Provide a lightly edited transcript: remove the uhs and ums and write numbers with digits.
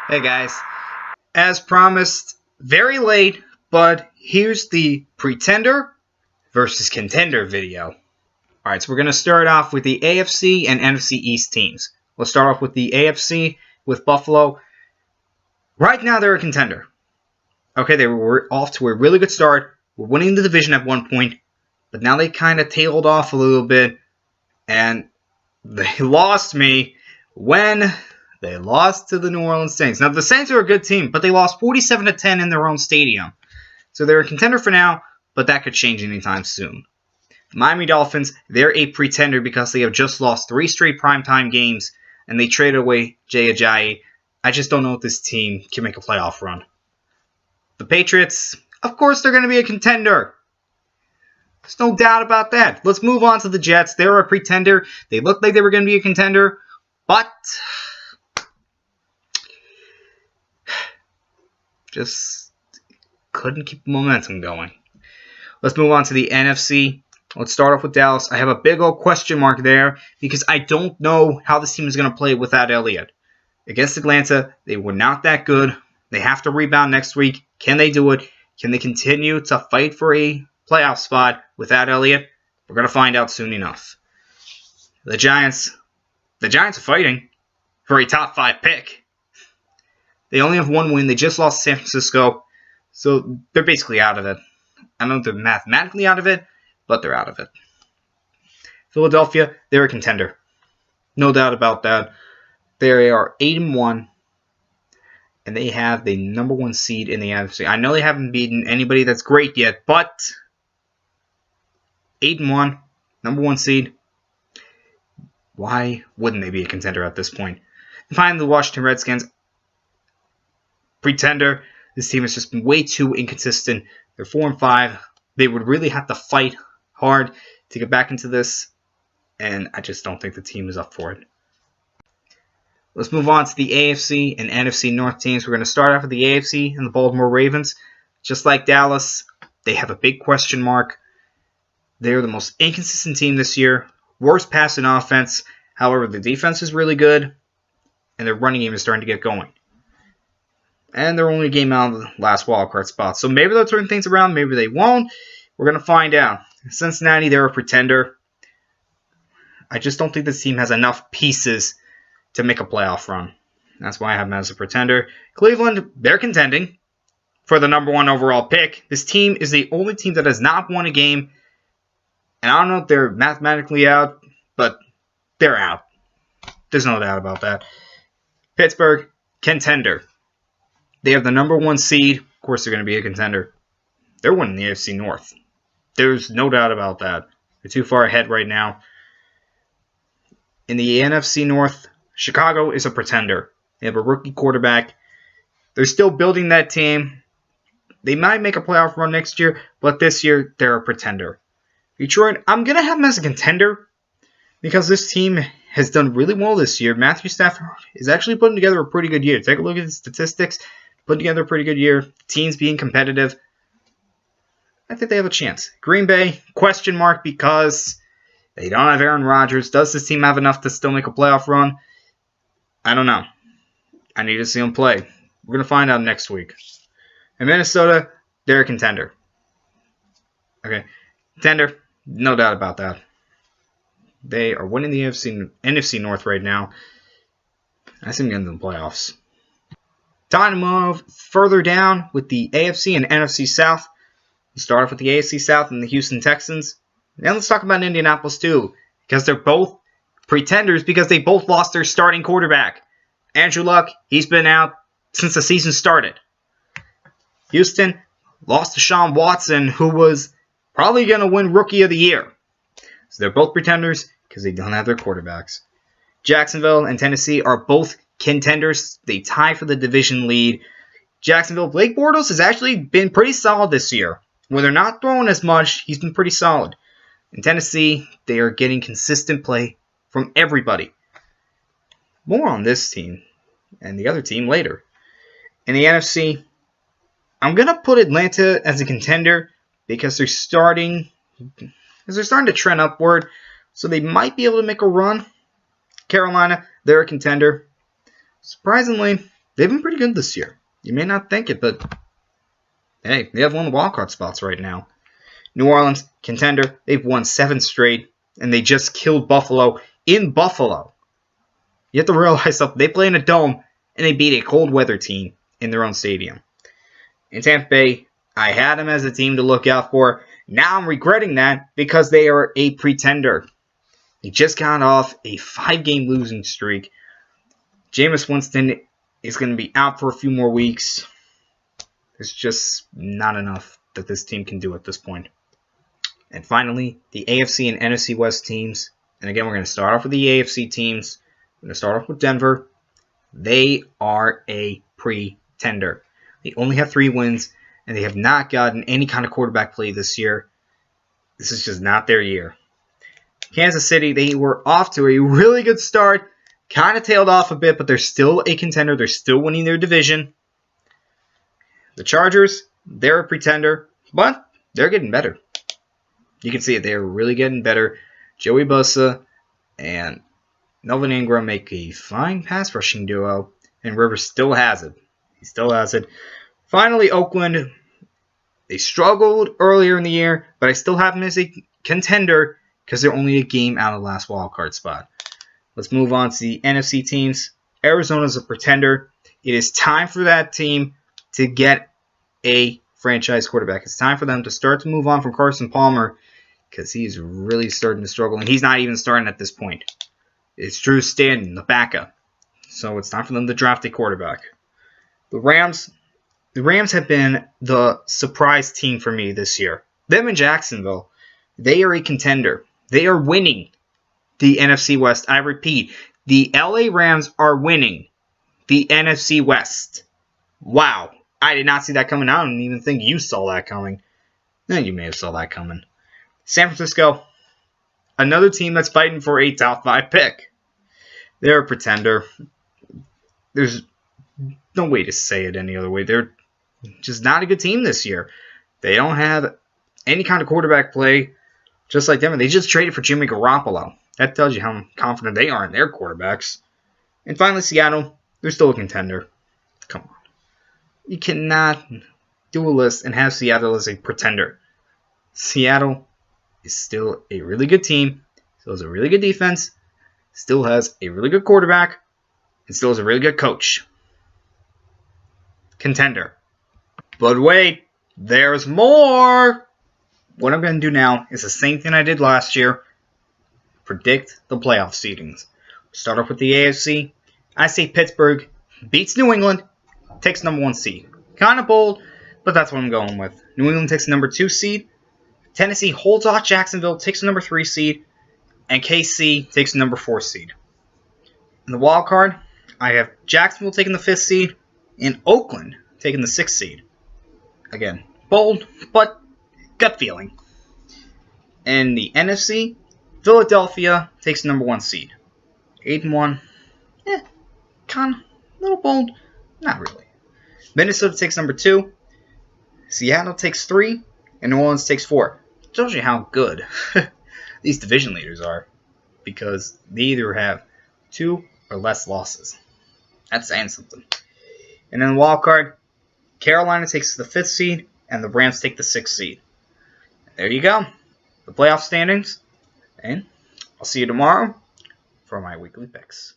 Hey guys, as promised, very late, but here's the Pretender versus Contender video. Alright, so we're going to start off with the AFC and NFC East teams. We'll start off with the AFC with Buffalo. Right now they're a contender. Okay, they were off to a really good start. We're winning the division at one point, but now they kind of tailed off a little bit, and they lost me when they lost to the New Orleans Saints. Now, the Saints are a good team, but they lost 47-10 in their own stadium. So they're a contender for now, but that could change anytime soon. Miami Dolphins, they're a pretender because they have just lost 3 straight primetime games, and they traded away Jay Ajayi. I just don't know if this team can make a playoff run. The Patriots, of course they're going to be a contender. There's no doubt about that. Let's move on to the Jets. They're a pretender. They looked like they were going to be a contender, but just couldn't keep the momentum going. Let's move on to the NFC. Let's start off with Dallas. I have a big old question mark there because I don't know how this team is going to play without Elliott. Against Atlanta, they were not that good. They have to rebound next week. Can they do it? Can they continue to fight for a playoff spot without Elliott? We're going to find out soon enough. The Giants are fighting for a top 5 pick. They only have 1 win. They just lost to San Francisco. So they're basically out of it. I don't know if they're mathematically out of it, but they're out of it. Philadelphia, they're a contender. No doubt about that. They are 8-1. And they have the number 1 seed in the NFC. I know they haven't beaten anybody that's great yet, but 8-1, number 1 seed. Why wouldn't they be a contender at this point? And finally, the Washington Redskins. Pretender. This team has just been way too inconsistent. They're 4-5. They would really have to fight hard to get back into this, and I just don't think the team is up for it. Let's move on to the AFC and NFC North teams. We're going to start off with the AFC and the Baltimore Ravens. Just like Dallas, they have a big question mark. They're the most inconsistent team this year. Worst passing offense. However, the defense is really good, and their running game is starting to get going. And they're only a game out of the last wildcard spot. So maybe they'll turn things around. Maybe they won't. We're going to find out. Cincinnati, they're a pretender. I just don't think this team has enough pieces to make a playoff run. That's why I have them as a pretender. Cleveland, they're contending for the number 1 overall pick. This team is the only team that has not won a game. And I don't know if they're mathematically out, but they're out. There's no doubt about that. Pittsburgh, contender. They have the number 1 seed. Of course, they're going to be a contender. They're winning the AFC North. There's no doubt about that. They're too far ahead right now. In the NFC North, Chicago is a pretender. They have a rookie quarterback. They're still building that team. They might make a playoff run next year, but this year, they're a pretender. Detroit, I'm going to have them as a contender because this team has done really well this year. Matthew Stafford is actually putting together a pretty good year. Take a look at the statistics. Putting together a pretty good year. Teams being competitive. I think they have a chance. Green Bay, question mark because they don't have Aaron Rodgers. Does this team have enough to still make a playoff run? I don't know. I need to see them play. We're going to find out next week. And Minnesota, they're a contender. Okay. Contender, no doubt about that. They are winning the NFC North right now. I see them getting to the playoffs. Time to move further down with the AFC and NFC South. We'll start off with the AFC South and the Houston Texans. Now let's talk about Indianapolis too, because they're both pretenders because they both lost their starting quarterback. Andrew Luck, he's been out since the season started. Houston lost to Deshaun Watson, who was probably going to win Rookie of the Year. So they're both pretenders because they don't have their quarterbacks. Jacksonville and Tennessee are both contenders. They tie for the division lead. Jacksonville, Blake Bortles has actually been pretty solid this year. When they're not throwing as much, he's been pretty solid. In Tennessee, they are getting consistent play from everybody. More on this team and the other team later. In the NFC, I'm going to put Atlanta as a contender because they're starting to trend upward. So they might be able to make a run. Carolina, they're a contender. Surprisingly, they've been pretty good this year. You may not think it, but hey, they have one of the wildcard spots right now. New Orleans, Contender, they've won 7 straight, and they just killed Buffalo in Buffalo. You have to realize something. They play in a dome, and they beat a cold weather team in their own stadium. In Tampa Bay, I had them as a team to look out for. Now I'm regretting that because they are a pretender. They just got off a 5-game losing streak. Jameis Winston is going to be out for a few more weeks. There's just not enough that this team can do at this point. And finally, the AFC and NFC West teams. And again, we're going to start off with the AFC teams. We're going to start off with Denver. They are a pretender. They only have 3 wins, and they have not gotten any kind of quarterback play this year. This is just not their year. Kansas City, they were off to a really good start. Kind of tailed off a bit, but they're still a contender. They're still winning their division. The Chargers, they're a pretender, but they're getting better. You can see it. They're really getting better. Joey Bosa and Melvin Ingram make a fine pass rushing duo, and Rivers still has it. He still has it. Finally, Oakland, they struggled earlier in the year, but I still have them as a contender because they're only a game out of the last wildcard spot. Let's move on to the NFC teams. Arizona's a pretender. It is time for that team to get a franchise quarterback. It's time for them to start to move on from Carson Palmer because he's really starting to struggle, and he's not even starting at this point. It's Drew Stanton, the backup. So it's time for them to draft a quarterback. The Rams have been the surprise team for me this year. Them in Jacksonville, they are a contender. They are winning the NFC West. I repeat, the LA Rams are winning the NFC West. Wow. I did not see that coming. I don't even think you saw that coming. You may have saw that coming. San Francisco, another team that's fighting for a top 5 pick. They're a pretender. There's no way to say it any other way. They're just not a good team this year. They don't have any kind of quarterback play, just like them. They just traded for Jimmy Garoppolo. That tells you how confident they are in their quarterbacks. And finally, Seattle, they're still a contender. Come on. You cannot do a list and have Seattle as a pretender. Seattle is still a really good team, still has a really good defense, still has a really good quarterback, and still has a really good coach. Contender. But wait, there's more! What I'm going to do now is the same thing I did last year. Predict the playoff seedings. Start off with the AFC. I say Pittsburgh beats New England, takes number 1 seed. Kind of bold, but that's what I'm going with. New England takes the number 2 seed. Tennessee holds off Jacksonville, takes the number 3 seed. And KC takes the number 4 seed. In the wild card, I have Jacksonville taking the 5th seed and Oakland taking the 6th seed. Again, bold, but gut feeling. In the NFC, Philadelphia takes the number 1 seed. 8-1. Kind of a little bold. Not really. Minnesota takes number 2. Seattle takes 3. And New Orleans takes 4. Tells you how good these division leaders are. Because they either have 2 or less losses. That's saying something. And then the wild card, Carolina takes the 5th seed. And the Rams take the 6th seed. There you go. The playoff standings. And I'll see you tomorrow for my weekly picks.